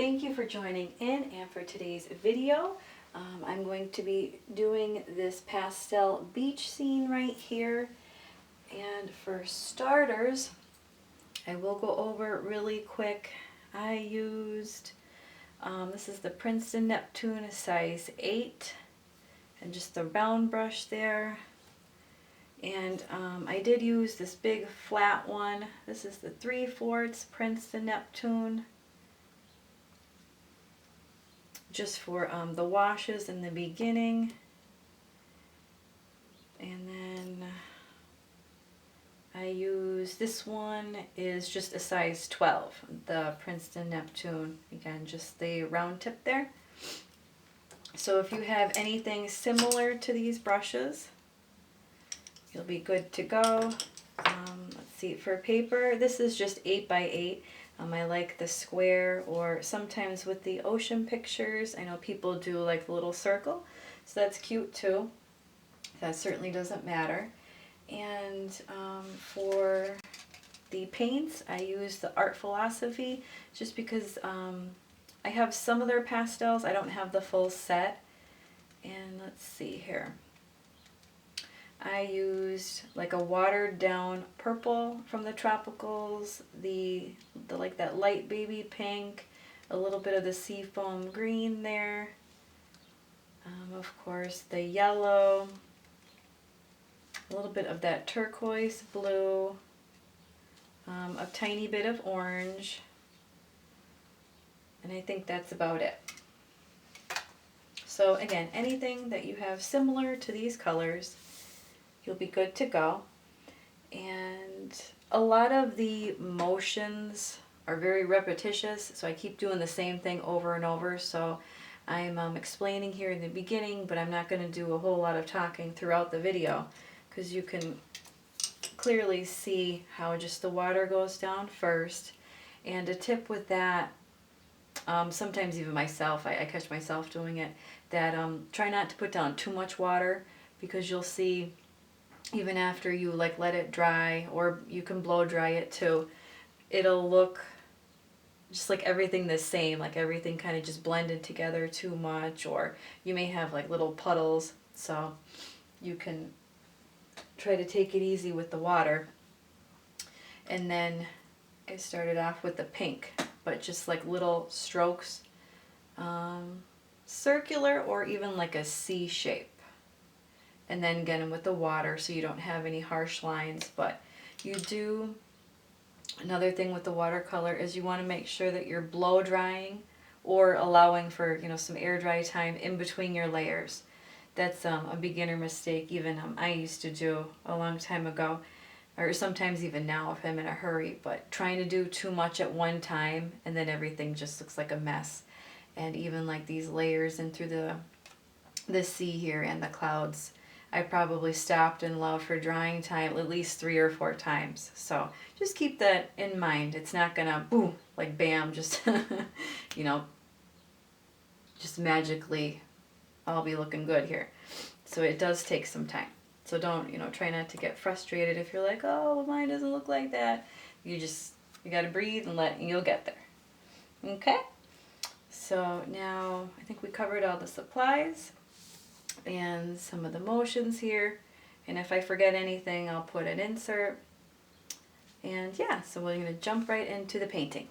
Thank you for joining in, and for today's video I'm going to be doing this pastel beach scene right here. And for starters, I will go over really quick. I used this is the Princeton Neptune size 8 and just the round brush there. And I did use this big flat one. This is the 3/4 Princeton Neptune, just for the washes in the beginning. And then I use, this one is just a size 12, the Princeton Neptune. Again, just the round tip there. So if you have anything similar to these brushes, you'll be good to go. Let's see, for paper, this is just 8 by 8. I like the square, or sometimes with the ocean pictures, I know people do like the little circle, so that's cute too. That certainly doesn't matter. And for the paints, I use the Art Philosophy, just because I have some of their pastels. I don't have the full set. And let's see here. I used like a watered down purple from the Tropicals, the like that light baby pink, a little bit of the seafoam green there, of course the yellow, a little bit of that turquoise blue, a tiny bit of orange, and I think that's about it. So again, anything that you have similar to these colors, you'll be good to go. And a lot of the motions are very repetitious, so I keep doing the same thing over and over. So I'm explaining here in the beginning, but I'm not going to do a whole lot of talking throughout the video, because you can clearly see how just the water goes down first. And a tip with that, sometimes even myself, I catch myself doing it, that try not to put down too much water, because you'll see even after you like let it dry, or you can blow dry it too, it'll look just like everything the same, like everything kind of just blended together too much, or you may have like little puddles. So you can try to take it easy with the water. And then I started off with the pink, but just like little strokes, circular or even like a C shape. And then get them with the water so you don't have any harsh lines. But you do, another thing with the watercolor is you want to make sure that you're blow drying or allowing for, you know, some air dry time in between your layers. That's a beginner mistake even I used to do a long time ago, or sometimes even now if I'm in a hurry, but trying to do too much at one time and then everything just looks like a mess. And even like these layers in through the sea here and the clouds, I probably stopped and allowed for drying time at least 3 or 4 times. So just keep that in mind. It's not gonna boom, like bam, just you know, just magically I'll be looking good here. So it does take some time. So don't, you know, try not to get frustrated if you're like, oh, mine doesn't look like that. You gotta breathe and you'll get there. Okay? So now I think we covered all the supplies and some of the motions here, and if I forget anything I'll put an insert. And yeah, so we're going to jump right into the painting.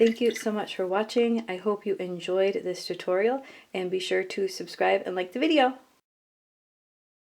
Thank you so much for watching. I hope you enjoyed this tutorial, and be sure to subscribe and like the video.